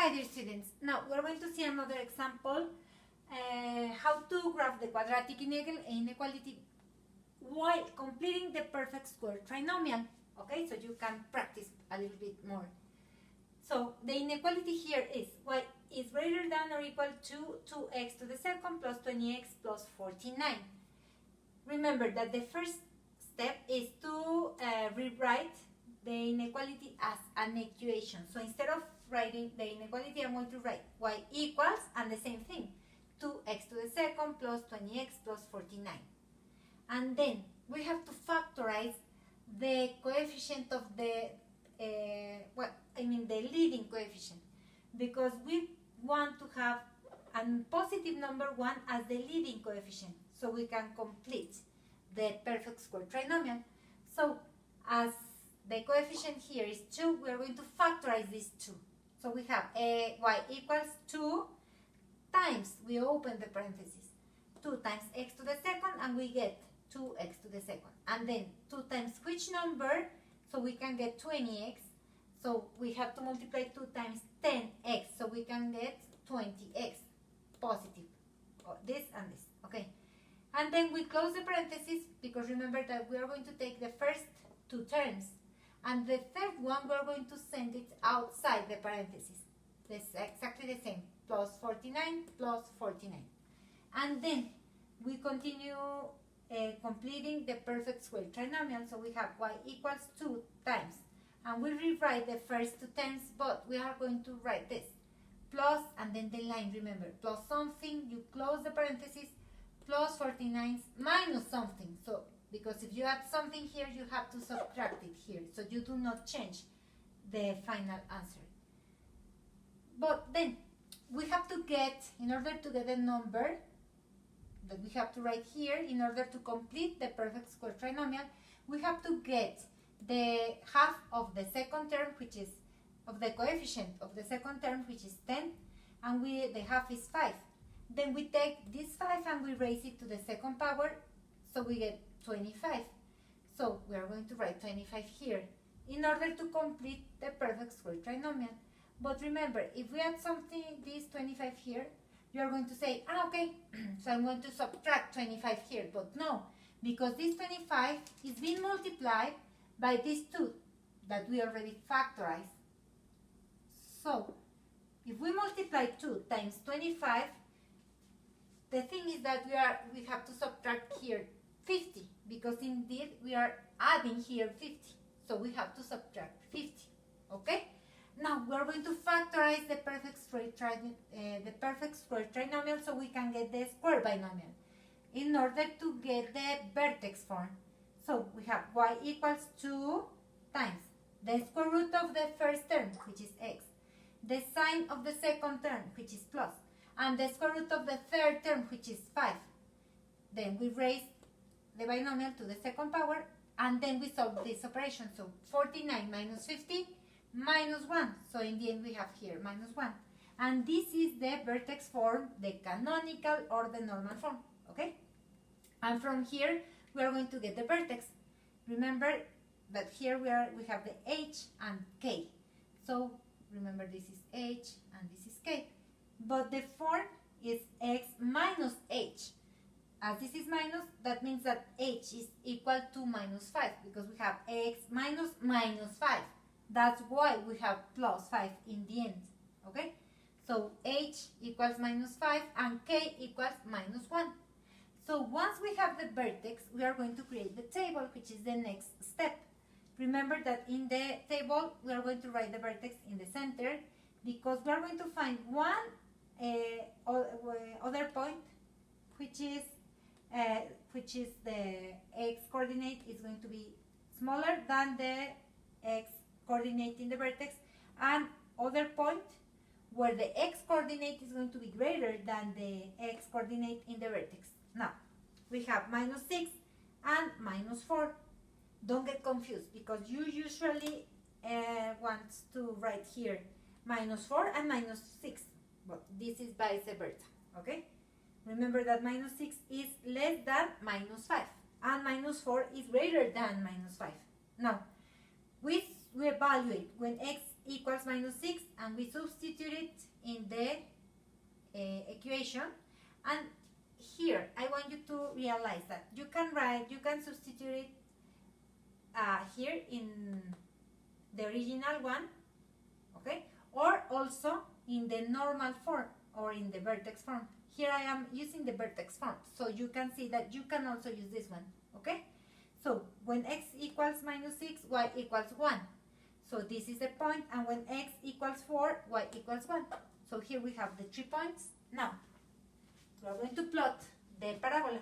Hi dear students, now we're going to see another example how to graph the quadratic inequality while completing the perfect square trinomial. Okay, so you can practice a little bit more. So the inequality here is y is greater than or equal to 2x to the second plus 20x plus 49. Remember that the first step is to rewrite the inequality as an equation. So instead of writing the inequality, I'm going to write y equals, and the same thing, 2x to the second plus 20x plus 49. And then we have to factorize the coefficient of the, the leading coefficient, because we want to have a positive number 1 as the leading coefficient, so we can complete the perfect square trinomial. So as the coefficient here is 2, we are going to factorize this 2. So we have y equals 2 times, we open the parentheses, 2 times x to the second, and we get 2x to the second. And then 2 times which number? So we can get 20x. So we have to multiply 2 times 10x, so we can get 20x, positive. This and this, okay? And then we close the parentheses, because remember that we are going to take the first 2 terms, and the third one we're going to send it outside the parentheses. That's exactly the same, plus 49 plus 49. And then we continue completing the perfect square trinomial. So we have y equals 2 times, and we rewrite the first 2 terms, but we are going to write this plus, and then the line, remember, plus something, you close the parentheses, plus 49 minus something. So because if you add something here, you have to subtract it here, so you do not change the final answer. But then we have to get, in order to get a number that we have to write here, in order to complete the perfect square trinomial, we have to get the half of the second term, which is of the coefficient of the second term, which is 10, and the half is 5. Then we take this 5 and we raise it to the second power, so we get 25. So we are going to write 25 here in order to complete the perfect square trinomial. But remember, if we add something, this 25 here, you are going to say, okay, so I'm going to subtract 25 here. But no, because this 25 is being multiplied by these 2 that we already factorized. So if we multiply 2 times 25, the thing is that we have to subtract here 50, because indeed we are adding here 50, so we have to subtract 50. Okay, now we are going to factorize the perfect square trinomial, so we can get the square binomial in order to get the vertex form. So we have y equals 2 times the square root of the first term, which is x, the sign of the second term, which is plus, and the square root of the third term, which is 5. Then we raise the binomial to the second power, and then we solve this operation. So 49 minus 50 minus 1. So in the end we have here minus 1. And this is the vertex form, the canonical or the normal form. Okay? And from here we are going to get the vertex. Remember that here we have the h and k. So remember, this is h and this is k. But the form is x minus h. As this is minus, that means that h is equal to minus 5, because we have x minus minus 5. That's why we have plus 5 in the end. Okay? So h equals minus 5 and k equals minus 1. So once we have the vertex, we are going to create the table, which is the next step. Remember that in the table, we are going to write the vertex in the center, because we are going to find one other point, which is the x coordinate is going to be smaller than the x coordinate in the vertex, and other point where the x coordinate is going to be greater than the x coordinate in the vertex. Now we have minus 6 and minus 4. Don't get confused, because you usually want to write here minus 4 and minus 6, but this is vice versa. Okay, remember that minus 6 is less than minus 5, and minus 4 is greater than minus 5. Now we evaluate when x equals minus 6, and we substitute it in the equation. And here I want you to realize that you can substitute it here in the original one, okay, or also in the normal form or in the vertex form. Here I am using the vertex form, so you can see that you can also use this one, okay. So when x equals minus 6, y equals 1. So this is the point, and when x equals 4, y equals 1. So here we have the 3 points. Now, we are going to plot the parabola.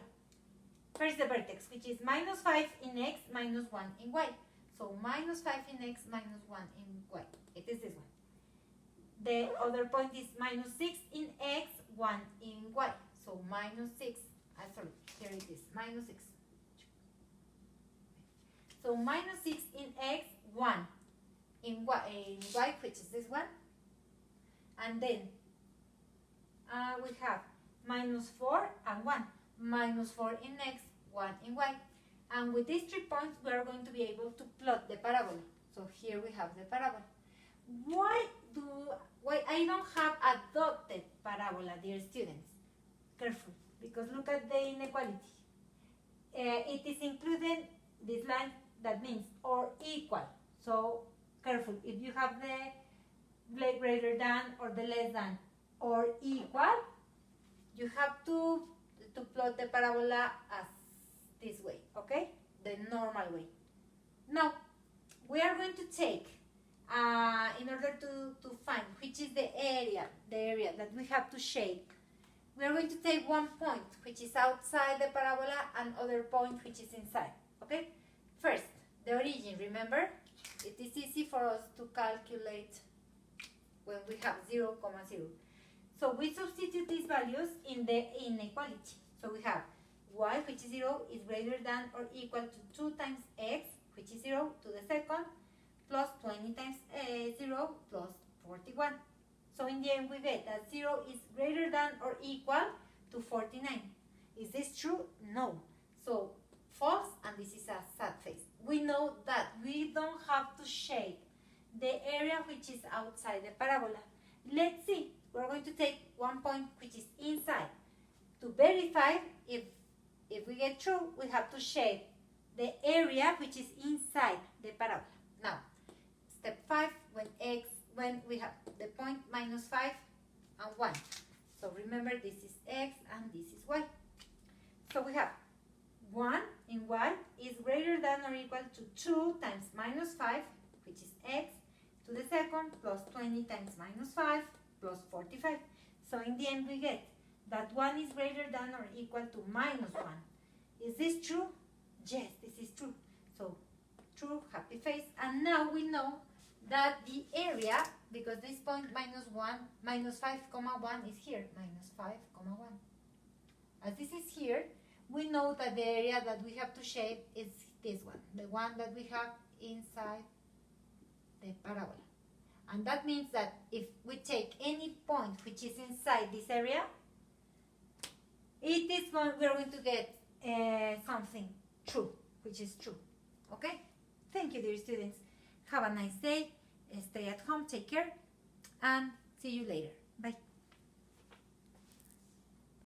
First the vertex, which is minus 5 in x, minus 1 in y. So minus 5 in x, minus 1 in y. It is this one. The other point is minus 6 in x, 1 in y. So minus 6, sorry, here it is, minus 6. So minus 6 in x, 1 in y, which is this one. And then we have minus 4 and 1. Minus 4 in x, 1 in y. And with these 3 points, we are going to be able to plot the parabola. So here we have the parabola. Why I don't have a dotted parabola, dear students? Careful, because look at the inequality. It is included this line that means or equal. So careful, if you have the greater than or the less than or equal, you have to plot the parabola as this way, okay? The normal way. Now, we are going to take, in order to find which is the area that we have to shape, we are going to take one point which is outside the parabola and other point which is inside, okay? First, the origin, remember? It is easy for us to calculate when we have 0, 0. So we substitute these values in the inequality. So we have y, which is 0, is greater than or equal to 2 times x, which is 0, to the second, plus 20 times 0, plus 41. So in the end, we get that 0 is greater than or equal to 49. Is this true? No. So false, and this is a sad face. We know that we don't have to shape the area which is outside the parabola. Let's see. We're going to take one point which is inside. To verify if we get true, we have to shape the area which is inside the parabola. Now, step 5, when we have the point minus 5 and 1. So remember, this is x and this is y. So we have 1 in y is greater than or equal to 2 times minus 5, which is x, to the second, plus 20 times minus 5, plus 45. So in the end, we get that 1 is greater than or equal to minus 1. Is this true? Yes, this is true. So true, happy face. And now we know that the area, because this point minus 5, 1 is here, minus 5, 1. As this is here, we know that the area that we have to shape is this one, the one that we have inside the parabola. And that means that if we take any point which is inside this area, we are going to get something true, which is true. Okay? Thank you, dear students. Have a nice day. Stay at home, take care, and see you later. Bye.